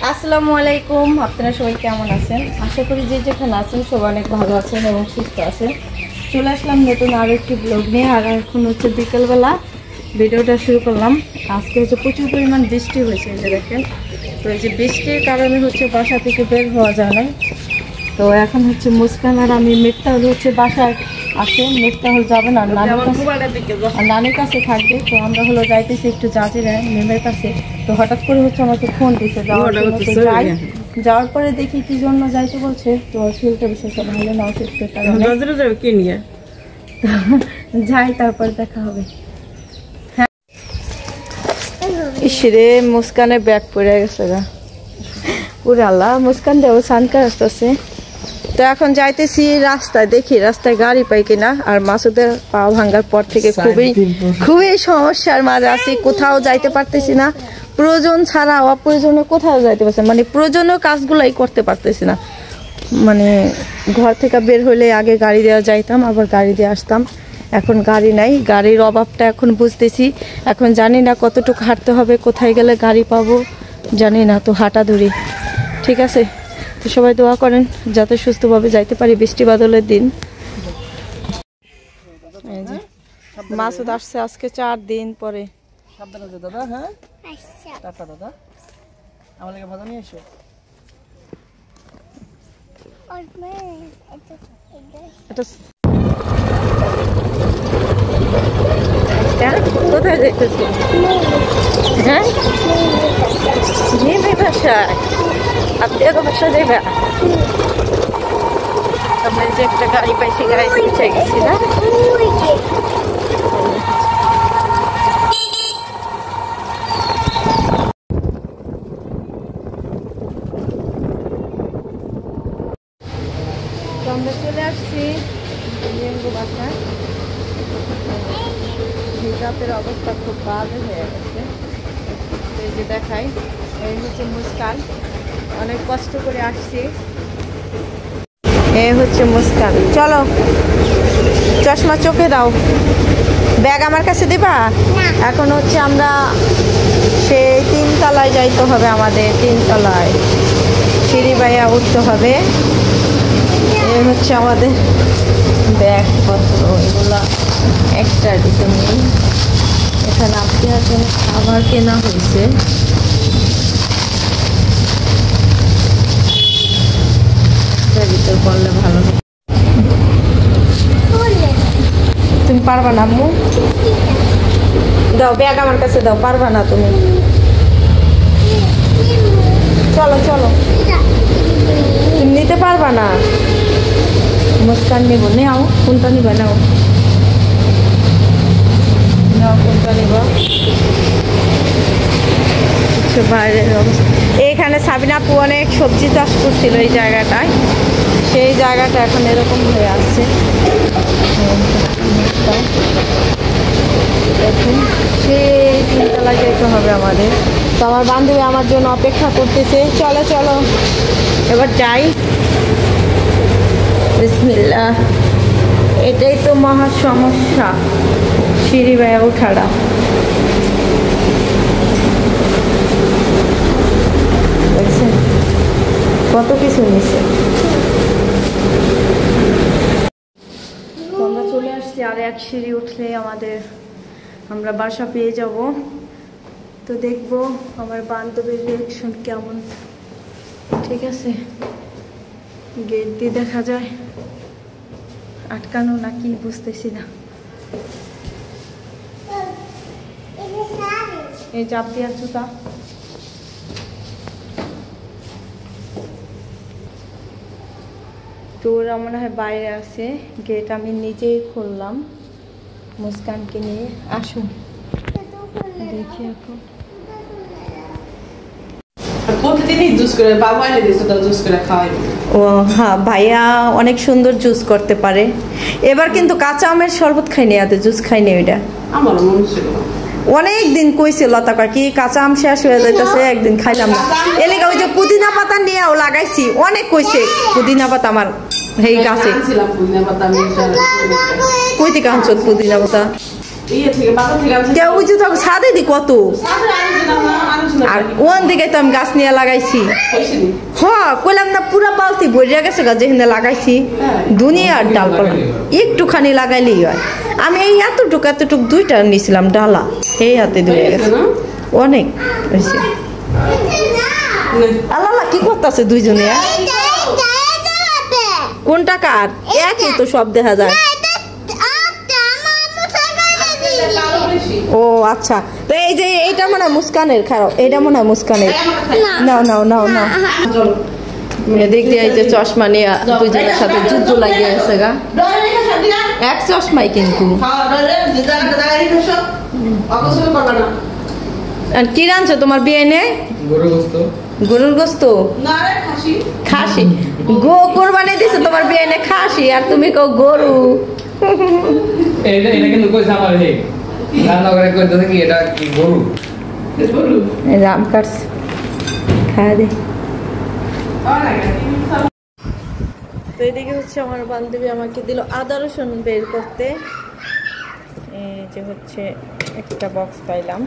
আসসালামু আলাইকুম, আপনারা সবাই কেমন আছেন? আশা করি যে যেখানে আছেন সবাই অনেক ভালো আছেন এবং সুস্থ আছেন। চলে আসলাম নতুন আরও একটি ব্লগ নিয়ে। আর এখন হচ্ছে বিকেলবেলা ভিডিওটা শুরু করলাম। আজকে হচ্ছে প্রচুর পরিমাণ বৃষ্টি হয়েছে, এই যে দেখেন। তো এই যে বৃষ্টির কারণে হচ্ছে বাসা থেকে বের হওয়া যায় না। তো এখন হচ্ছে মুস্কান আর আমি মিফতাহুল হচ্ছে বাসায় আছে। মিফতাহুল যাবে না, নানির কাছে থাকবে। তো আমরা হলো যাইতেছি একটু জাজিরা মেমের কাছে। তো হঠাৎ করে হচ্ছে আমাকে ফোন দিচ্ছে যাওয়ার জন্য। তো যাই, যাওয়ার পরে দেখি কি জন্য যাইতে বলছে। তো শরীরটা বিশেষ ভালো না, অসুস্থ যাই, তারপরে দেখা হবে। ইসরে মুস্কানের ব্যাগ পড়ে গেছে গা, পুরো আল্লাহ। মুস্কান দেব সানকার আসতেছে। তো এখন যাইতেছি রাস্তায়, দেখি রাস্তায় গাড়ি পাই কিনা। আর মাসুদের পা ভাঙ্গার পর থেকে খুবই সমস্যার মাঝে আছি, কোথাও যাইতে পারতেছি না। প্রয়োজন ছাড়া অপ্রয়োজনে কোথাও যাইতে পারছি, মানে প্রয়োজনীয় কাজগুলাই করতে পারতেছি না। মানে ঘর থেকে বের হলে আগে গাড়ি দেওয়া যাইতাম, আবার গাড়ি দিয়ে আসতাম। এখন গাড়ি নাই, গাড়ির অভাবটা এখন বুঝতেছি। এখন জানি না কতটুকু হাঁটতে হবে, কোথায় গেলে গাড়ি পাবো জানি না। তো হাঁটা ধরি, ঠিক আছে। তো সবাই দোয়া করেন যাতে সুস্থভাবে যাইতে পারি বৃষ্টি বাদলের দিন। মাসুদ আসছে আজকে 4 দিন পরে। দাদা, হ্যাঁ টাটা দাদা, আমার লাগে ভাজা নিয়ে এসো। কোথায় যাইতেছি? হ্যাঁ, বাসায়। আপনি এত বাসা যাইবা? আমরা যে একটা গাড়ি পাইছি, গাড়িতে উঠে গেছি না। আমরা চলে আসছি বাসায়। হিজাবের অবস্থা খুব বাজে হয়ে গেছে। এই যে দেখাই, এই হচ্ছে মুস্কান, অনেক কষ্ট করে আসছি। এই হচ্ছে মুস্কান। চলো, চশমা চোখে দাও। ব্যাগ আমার কাছে দিবা? এখন হচ্ছে আমরা সেই 3 তলায় যাইতে হবে, আমাদের 3 তলায় সিঁড়ি বাইয়া উঠতে হবে। এই হচ্ছে আমাদের ব্যাগপত্র, এগুলো এক্সট্রা দিতে নেই। এখানে আপনি আছেন, খাবার কেনা হয়েছে। ভিতর করলে ভালো হবে। তুমি পারবা না আম্মু? দাও ব্যাগ আমার কাছে দাও, পারবা না তুমি। চলো চলো, তুমি নিতে পারবা না। মুস্কান নিব, নেও কোনটা নিবা? নাও নাও, কোনটা নিবা? বাইরের অবস্থা। এইখানে সাবিনা আপু অনেক সবজি চাষ করছিল এই জায়গাটায়, সেই জায়গাটা এখন এরকম হয়ে আসছে। দেখুন, সেই 3 তলায় যেতে হবে আমাদের। তো আমার বান্ধবী আমার জন্য অপেক্ষা করতেছে। চলো চলো এবার যাই। বিসমিল্লাহ। এটাই তো মহা সমস্যা, সিঁড়ি বেয়ে ওঠাটা। দেখছেন কত কিছু নিচ্ছে। আমরা চলে আসছি, আর এক সিঁড়ি উঠলে আমরা বাসা পেয়ে যাব। তো দেখবো আমার বান্ধবীর রিয়াকশন কেমন। ঠিক আছে, গেট দিয়ে দেখা যায় আটকানো নাকি বুঝতেছি না। এই চাপ দেওয়ার জুতা। তো ওরা মনে হয় বাইরে আছে, গেট আমি নিজেই খুললাম মুস্কানকে নিয়ে। আসুন দেখি এখন। ও হ্যাঁ, ভাইয়া অনেক সুন্দর জুস করতে পারে। এবার কিন্তু কাঁচা আমের শরবত খাইনি, এত জুস খাইনি। ওইটা আমার মনে ছিল, অনেক দিন কইছে লতা কাকি কাঁচা আম শেষ হয়ে যাইতেছে, একদিন খাইলাম না। এলাকা ওই যে পুদিনা পাতা নিয়েও লাগাইছি, অনেক কইছে পুদিনা পাতা আমার এই গাছে। কই থেকে আনছো পুদিনা পাতা? ওই যে তো ছাদে দি কত আর ওন দিকে তো আমি গাছ নিয়ে লাগাইছি হ্যাঁ কইলাম না পুরা বালতি ভরিয়া গেছে গাছ যেখানে লাগাইছি দুনিয়ার ডালপালা একটুখানি লাগাইলেই হয় আমি এই এতটুক দুইটা নিয়েছিলাম ডালা এই হাতে ধরে গেছে অনেক হয়েছে আল্লাহ কি করতেছে দুইজনে কোনটা কার একই তো সব দেখা যায় ও আচ্ছা তো এই যে এটা মনে হয় মুস্কানের খারাপ এটা মনে হয় মুস্কানের নাও নাও নাও নাও এদিক দিয়ে এই যে চশমা নিয়ে দুজনের সাথে যুদ্ধ লাগিয়ে গেছে গা এক চশমাই কিন্তু কি রাঁধছো তোমার বিয়ে নেই গরুর গোস্ত খাসি গো কোরবানি দিছে তোমার বিয়ে নেই খাসি আর তুমি কও গরু রাম কাটছে খাওয়া দে তো এদিকে হচ্ছে আমার বান্ধবী আমাকে দিল আদা রসুন বের করতে এই যে হচ্ছে একটা বক্স পাইলাম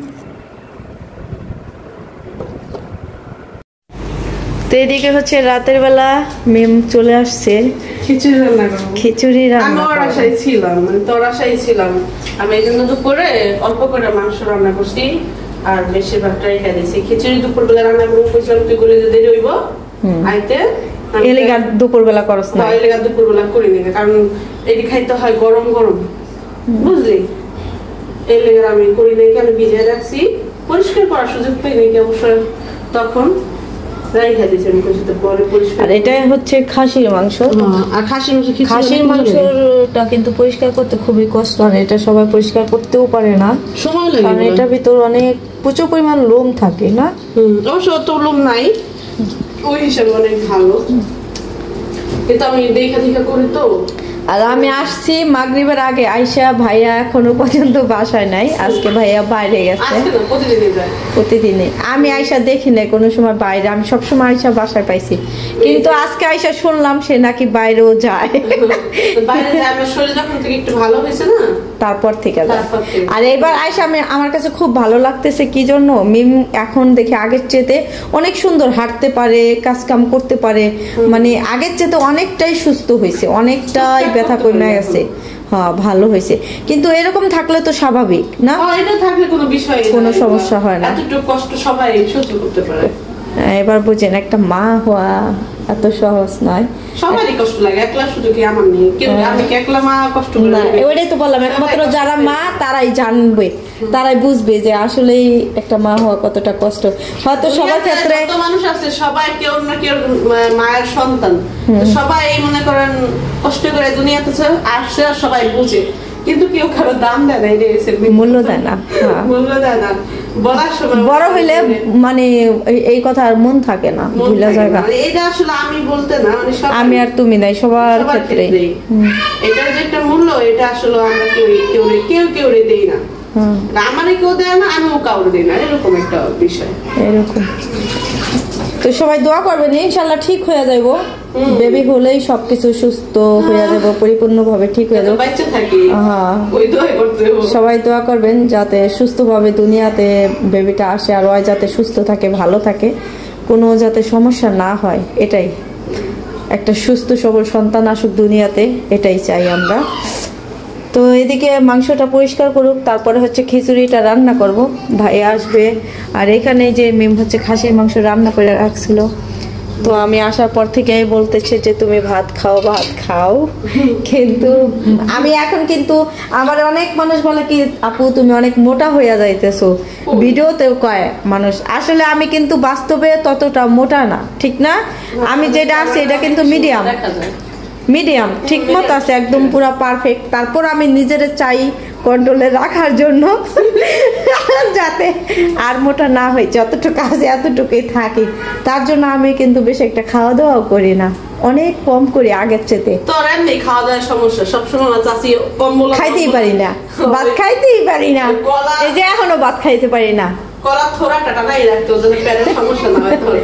তো এদিকে হচ্ছে রাতের বেলা মেম চলে আসছে খিচুড়ি রান্না আমি আশায় ছিলাম মানে তোর আশায় ছিলাম আমি এই জন্য দুপুরে অল্প করে মাংস রান্না করছি আর বেশিরভাগটা রেখে দিয়েছি খিচুড়ি দুপুর বেলা রান্না করবো কইছিলাম তুই করে যে দেরি হইব আইতে এলেগা দুপুর বেলা করস না এলেগা দুপুর বেলা করি নিবে কারণ এটি খাইতে হয় গরম গরম বুঝলি এলেগা আমি করি নাই আমি ভিজিয়ে রাখছি পরিষ্কার করার সুযোগ পাই নাকি অবশ্যই তখন আর এটা হচ্ছে খাসির মাংস আর খাসির মাংসটা কিন্তু পরিষ্কার করতে খুবই কষ্ট আর এটা সবাই পরিষ্কার করতেও পারে না সময় লাগে কারণ এটার ভিতর অনেক প্রচুর পরিমাণ লোম থাকে না অবশ্য অত লোম নাই ওই হিসাবে অনেক ভালো কিন্তু আমি দেখা করি তো আর আমি আসছি মাগরিবের আগে আইসা ভাইয়া এখনো পর্যন্ত বাসায় নাই আজকে ভাইয়া বাইরে গেছে প্রতিদিনই আমি আইসা দেখি নাই কোনো সময় বাইরে আমি সবসময় আইসা বাসায় পাইছি কিন্তু আজকে আইসা শুনলাম সে নাকি বাইরেও যায় তারপর থেকে আর এবার আইসা আমি আমার কাছে খুব ভালো লাগতেছে কি জন্য মিম এখন দেখি আগের চেয়ে অনেক সুন্দর হাঁটতে পারে কাজ কাম করতে পারে মানে আগের চেয়ে অনেকটাই সুস্থ হয়েছে অনেকটাই ব্যথা কমে গেছে হ্যাঁ ভালো হয়েছে কিন্তু এরকম থাকলে তো স্বাভাবিক না এটা থাকলে কোনো বিষয় কোনো সমস্যা হয় না এতটুকু কষ্ট সবাই সহ্য করতে পারে এবার বুঝেন একটা মা হওয়া এত সহজ নয় সবারই কষ্ট লাগে একলা শুধু কি আমার নেই কেউ আমি কি একলা মা কষ্ট না ওইটাই তো বললাম একমাত্র যারা মা তারাই জানবে তারাই বুঝবে যে আসলেই একটা মা হওয়া কতটা কষ্ট হয়তো সবার ক্ষেত্রে যত মানুষ আছে সবাই কেউ না কেউ মায়ের সন্তান সবাই মনে করেন কষ্ট করে দুনিয়াতে আসছে আর সবাই বুঝে কিন্তু কেউ কারো দাম দেয় না মূল্য দেয় না মূল্য দেয় না বলার সময় বড় হইলে মানে এই কথা আর মন থাকে না ভুলা জায়গা এটা আসলে আমি বলতে না মানে আমি আর তুমি নাই সবার ক্ষেত্রে এটার যে একটা মূল্য এটা আসলে আমরা কেউ দেই না আমারে কেউ দেয় না আমিও কাউরে দেই না এরকম একটা বিষয় এরকম তো সবাই দোয়া করবেন ইনশাআল্লাহ ঠিক হয়ে যাইবো বেবি হলেই সবকিছু সুস্থ হয়ে যাবে পরিপূর্ণভাবে ঠিক হয়ে যাবে বাচ্চা থাকি হ্যাঁ ওই দোয়া করতে হবে সবাই দোয়া করবেন যাতে সুস্থভাবে দুনিয়াতে বেবিটা আসে আর ওই যাতে সুস্থ থাকে ভালো থাকে কোনো যাতে সমস্যা না হয় এটাই একটা সুস্থ সবল সন্তান আসুক দুনিয়াতে এটাই চাই আমরা তো এদিকে মাংসটা পরিষ্কার করুক তারপরে হচ্ছে খিচুড়িটা রান্না করব ভাই আসবে আর এখানে যে মিম হচ্ছে খাসির মাংস রান্না করে রাখছিল তো আমি আসার পর থেকেই বলতেছে যে তুমি ভাত খাও কিন্তু আমি এখন কিন্তু আমার অনেক মানুষ বলে কি আপু তুমি অনেক মোটা হয়ে যাইতেছো ভিডিওতেও কয় মানুষ আসলে আমি কিন্তু বাস্তবে ততটা মোটা না ঠিক না আমি যেটা আছি এটা কিন্তু মিডিয়াম ঠিক মতো আছে একদম পুরো পারফেক্ট তারপর আমি নিজের চাই কন্ট্রোলে রাখার জন্য যাতে আর মোটা না হয় যতটুকু আছে এতটুকুই থাকি তার জন্য আমি কিন্তু বেশি একটা খাওয়া দাওয়াও করি না অনেক কম করি আগের চেয়ে তোর এমনি খাওয়া দাওয়ার সমস্যা সবসময় চাচি কম্বল খাইতেই পারি না ভাত খাইতেই পারি না এই যে এখনো ভাত খাইতে পারি না কলা থোড়া টাটা নাই রাখতো যাতে পেটের সমস্যা না হয় তোর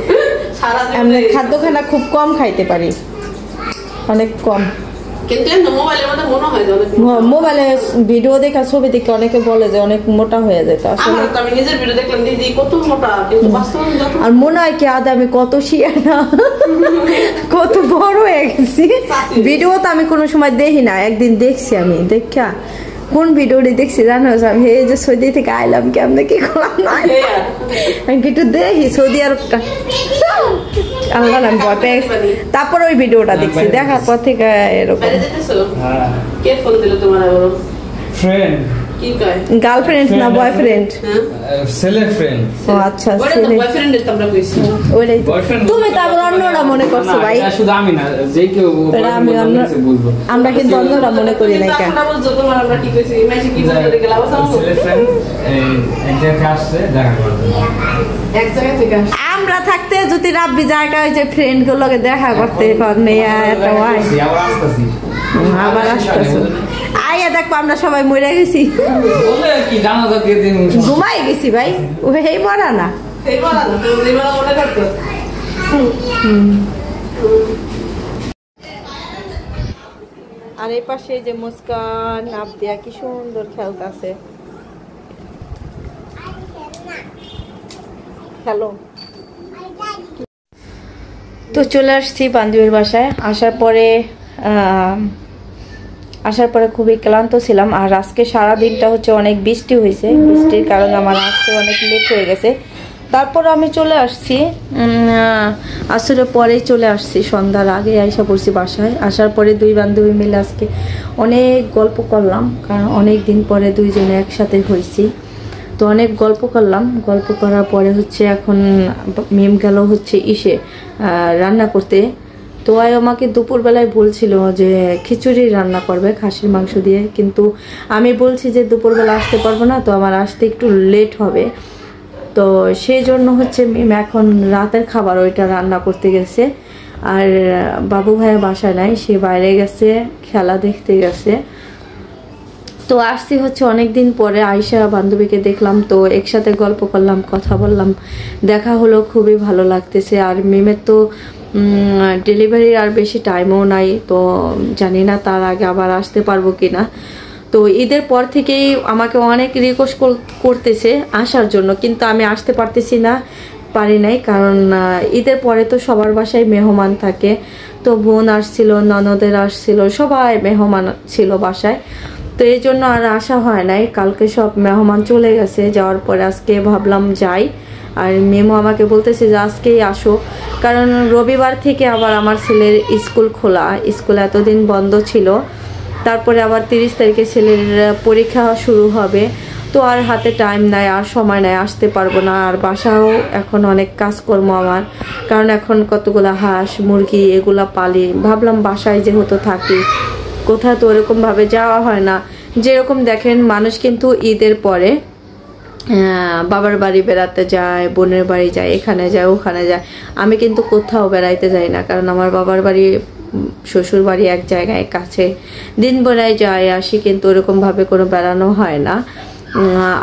সারা আমি খাদ্য খানা খুব কম খাইতে পারি অনেক কম কিন্তু মোবাইলের মধ্যে মনে হয় যে অনেক মোবাইলে ভিডিও দেখা ছবি দেখে অনেকে বলে যে অনেক মোটা হয়ে যায়, আসলে আমি নিজের ভিডিও দেখলাম দিদি কত মোটা, কিন্তু বাস্তবে আর মনে হয় কি আদা আমি কত শিয়ানা কত বড় হয়ে গেছি। ভিডিও তো আমি কোনো সময় দেখি না, একদিন দেখছি আমি, দেখা কোন ভিডিওটি দেখছি জানো, আমি এই যে সৌদি থেকে আইলাম কেমনে কি করলাম না আমি একটু দেখি সৌদি আরবটা, আল্লাহ আমি ভয় পেয়ে গেছি। তারপর ওই ভিডিওটা দেখছি, দেখার পর থেকে এরকম। কে ফোন দিল তোমার? ফ্রেন্ড। কি কয়? গার্লফ্রেন্ড না বয়ফ্রেন্ড? ছেলে ফ্রেন্ড। ও আচ্ছা, ছেলে বয়ফ্রেন্ড এর তোমরা কইছি। ওইটাই তুমি তারপর অন্যরা মনে করছো ভাই? না শুধু আমি না, যে কেউ আমি অন্য বলবো, আমরা কিন্তু অন্যরা মনে করি না কেন? তোমরা বুঝছো তোমার আমরা কি কইছি? মেসি কি বলে গেলাম ছেলে ফ্রেন্ড এক জায়গায় আসছে দেখা করতে, এক জায়গা থেকে আমরা থাকতে যদি রাব্বি জায়গা ওই যে ফ্রেন্ড গুলোকে দেখা করতে করনে এত হয় আবার আসতেছি আইয়া দেখবো আমরা সবাই মরে গেছি, ঘুমাই গেছি ভাই, ওই বড়া না আর এই পাশে যে মুস্কান আবদিয়া কি সুন্দর খেলতেছে। হ্যালো, তো চলে আসছি বান্ধবীর বাসায়। আসার পরে খুবই ক্লান্ত ছিলাম, আর আজকে সারা দিনটা হচ্ছে অনেক বৃষ্টি হয়েছে, বৃষ্টির কারণে আমার আসতে অনেক লেট হয়ে গেছে। তারপর আমি চলে আসছি আসলে পরেই চলে আসছি, সন্ধ্যার আগে আইসা পড়ছি বাসায়। আসার পরে দুই বান্ধবী মিলে আজকে অনেক গল্প করলাম, কারণ অনেক দিন পরে দুইজনে একসাথে হয়েছি, তো অনেক গল্প করলাম। গল্প করার পরে হচ্ছে এখন মিম গেল হচ্ছে রান্না করতে। তো আমাকে দুপুরবেলায় বলছিল যে খিচুড়ি রান্না করবে খাসির মাংস দিয়ে, কিন্তু আমি বলছি যে দুপুরবেলা আসতে পারবো না, তো আমার আসতে একটু লেট হবে। তো সেই জন্য হচ্ছে মিম এখন রাতের খাবার ওইটা রান্না করতে গেছে। আর বাবু ভাইয়া বাসায় নাই, সে বাইরে গেছে, খেলা দেখতে গেছে। তো আসছি হচ্ছে অনেক দিন পরে, আয়শা বান্ধবীকে দেখলাম, তো একসাথে গল্প করলাম, কথা বললাম, দেখা হলো, খুবই ভালো লাগতেছে। আর মিমের তো ডেলিভারির আর বেশি টাইমও নাই, তো জানি না তার আগে আবার আসতে পারবো কিনা। তো ঈদের পর থেকেই আমাকে অনেক রিকোয়েস্ট করতেছে আসার জন্য, কিন্তু আমি আসতে পারি নাই, কারণ ঈদের পরে তো সবার বাসায় মেহমান থাকে। তো বোন আসছিল, ননদের আসছিল, সবাই মেহমান ছিল বাসায়, তো এই জন্য আর আসা হয় নাই। কালকে সব মেহমান চলে গেছে, যাওয়ার পরে আজকে ভাবলাম যাই। আর মেমো আমাকে বলতেছে যে আজকেই আসো, কারণ রবিবার থেকে আবার আমার ছেলের স্কুল খোলা, স্কুল এতদিন বন্ধ ছিল। তারপরে আবার 30 তারিখে ছেলের পরীক্ষা শুরু হবে, তো আর হাতে টাইম নাই, আর সময় নাই, আসতে পারবো না। আর বাসাও এখন অনেক কাজকর্ম আমার, কারণ এখন কতগুলো হাঁস মুরগি এগুলা পালি। ভাবলাম বাসায় যেহেতু থাকি, কোথাও তো ওরকমভাবে যাওয়া হয় না। যেরকম দেখেন মানুষ কিন্তু ঈদের পরে বাবার বাড়ি বেড়াতে যায়, বোনের বাড়ি যায়, এখানে যায় ওখানে যায়, আমি কিন্তু কোথাও বেড়াইতে যাই না, কারণ আমার বাবার বাড়ি শ্বশুর বাড়ি এক জায়গায় কাছে, দিন বেড়ায় যায় আসি, কিন্তু ওরকমভাবে কোনো বেড়ানো হয় না।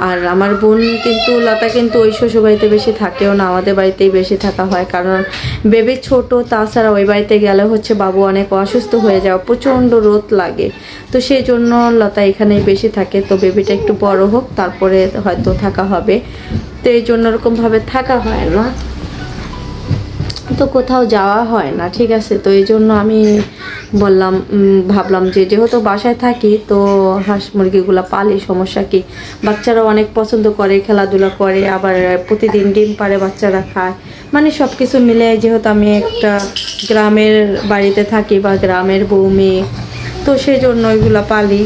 আর আমার বোন কিন্তু লতা কিন্তু ওই শ্বশুর বাড়িতে বেশি থাকেও না, আমাদের বাড়িতেই বেশি থাকা হয়, কারণ বেবি ছোট। তাছাড়া ওই বাড়িতে গেলে হচ্ছে বাবু অনেক অসুস্থ হয়ে যায়, প্রচণ্ড রোদ লাগে, তো সেই জন্য লতা এখানেই বেশি থাকে। তো বেবিটা একটু বড় হোক, তারপরে হয়তো থাকা হবে, তো এই জন্য ওরকমভাবে থাকা হয় না, তো কোথাও যাওয়া হয় না, ঠিক আছে। তো এই জন্য আমি ভাবলাম যে যেহেতু বাসায় থাকি, তো হাঁস মুরগিগুলো পালি, সমস্যা কি, বাচ্চারা অনেক পছন্দ করে, খেলাধুলা করে, আবার প্রতিদিন ডিম পারে বাচ্চারা খায়, মানে সব কিছু মিলে, যেহেতু আমি একটা গ্রামের বাড়িতে থাকি বা গ্রামের বউ মেয়ে, তো সেই জন্য ওইগুলো পালি।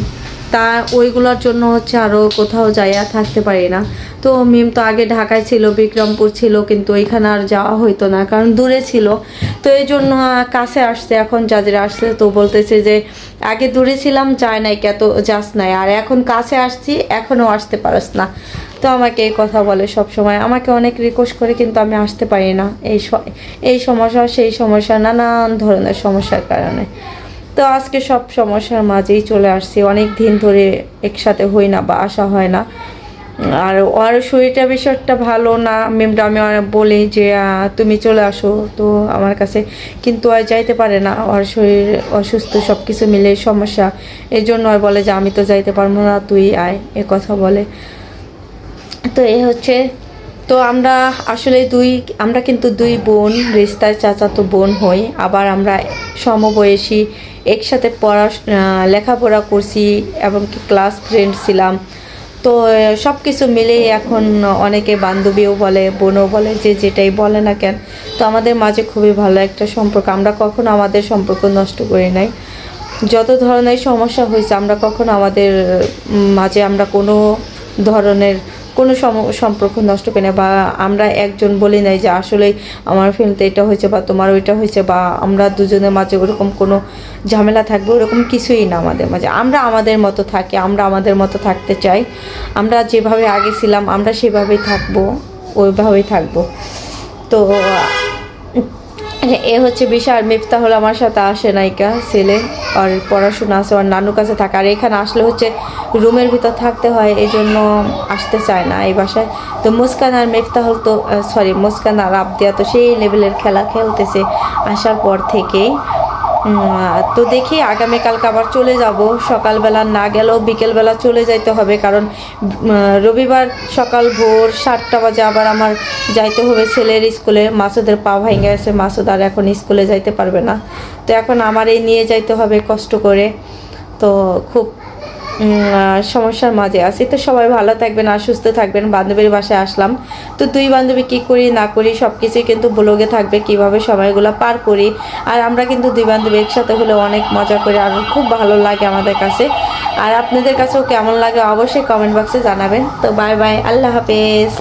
তা ওইগুলোর জন্য হচ্ছে আরও কোথাও যাইয়া থাকতে পারি না। তো মিম তো আগে ঢাকায় ছিল, বিক্রমপুর ছিল, কিন্তু ওইখানে আর যাওয়া হইতো না, কারণ দূরে ছিল। তো এই জন্য কাছে আসছে, এখন যাদের আসছে তো বলতেছে যে আগে দূরে ছিলাম যায় নাই, কত যাস নাই, আর এখন কাছে আসছি এখনও আসতে পারস না। তো আমাকে এই কথা বলে সব সময়, আমাকে অনেক রিকোয়েস্ট করে, কিন্তু আমি আসতে পারি না, এই সমস্যা সেই সমস্যা, নানান ধরনের সমস্যার কারণে। তো আজকে সব সমস্যার মাঝেই চলে আসছি, অনেক দিন ধরে একসাথে হই না বা আসা হয় না, আর ওর শরীরটা বেশি একটা ভালো না, মেমটা আমি বলি যে তুমি চলে আসো তো আমার কাছে, কিন্তু আর যাইতে পারে না, ওর শরীর অসুস্থ, সব কিছু মিলে সমস্যা, এই জন্য আর বলে যে আমি তো যাইতে পারবো না, তুই আয়, এ কথা বলে। তো এই হচ্ছে, তো আমরা আসলে আমরা কিন্তু দুই বোন, রিস্তার চাচাতো বোন হই, আবার আমরা সমবয়সী, একসাথে লেখাপড়া করছি এবং কি ক্লাস ফ্রেন্ড ছিলাম। তো সব কিছু মিলেই এখন অনেকে বান্ধবীও বলে, বোনও বলে, যে যেটাই বলে না কেন, তো আমাদের মাঝে খুবই ভালো একটা সম্পর্ক। আমরা কখনো আমাদের সম্পর্ক নষ্ট করি নাই। যত ধরনের সমস্যা হয়েছে আমরা কখনো আমাদের মাঝে আমরা কোনো ধরনের কোনো সম্পর্ক নষ্ট করি না, বা আমরা একজন বলি নাই যে আসলে আমার ফ্যামিলিতে এটা হয়েছে বা তোমার ওইটা হয়েছে, বা আমরা দুজনের মাঝে ওরকম কোনো ঝামেলা থাকবে ওরকম কিছুই না আমাদের মাঝে। আমরা আমাদের মতো থাকি, আমরা আমাদের মতো থাকতে চাই, আমরা যেভাবে আগে ছিলাম আমরা সেভাবেই থাকবো, ওইভাবেই থাকবো। তো এ হচ্ছে বিষয়। আর মিফতা হলো আমার সাথে আসে নাইকা, ছেলে, আর পড়াশোনা আছে, আর নানুর কাছে থাকে, আর এখানে আসলে হচ্ছে রুমের ভিতর থাকতে হয়, এই জন্য আসতে চায় না এই বাসায়। তো মুস্কান আর মিফতা হল তো মুস্কান আর আবদিয়া তো সেই লেভেলের খেলা খেলতেছে আসার পর থেকেই। তো দেখি আগামীকালকে আবার চলে যাব, সকালবেলা না গেলেও বিকেলবেলা চলে যাইতে হবে, কারণ রবিবার সকাল ভোর 7টা বাজে আবার আমার যাইতে হবে ছেলের স্কুলে। মাসুদের পা ভেঙে গেছে, মাসুদ আর এখন স্কুলে যাইতে পারবে না, তো এখন আমারই নিয়ে যাইতে হবে কষ্ট করে। তো খুব সমস্যার মাঝে আছি। তো সবাই ভালো থাকবেন আর সুস্থ থাকবেন। বান্ধবীর বাসায় আসলাম, তো দুই বান্ধবী কী করি না করি সব কিছুই কিন্তু ব্লগে থাকবে, কিভাবে সময়গুলো পার করি। আর আমরা কিন্তু দুই বান্ধবী একসাথে হলে অনেক মজা করি, আর খুব ভালো লাগে আমাদের কাছে। আর আপনাদের কাছেও কেমন লাগে অবশ্যই কমেন্ট বক্সে জানাবেন। তো বাই বাই, আল্লাহ হাফেজ।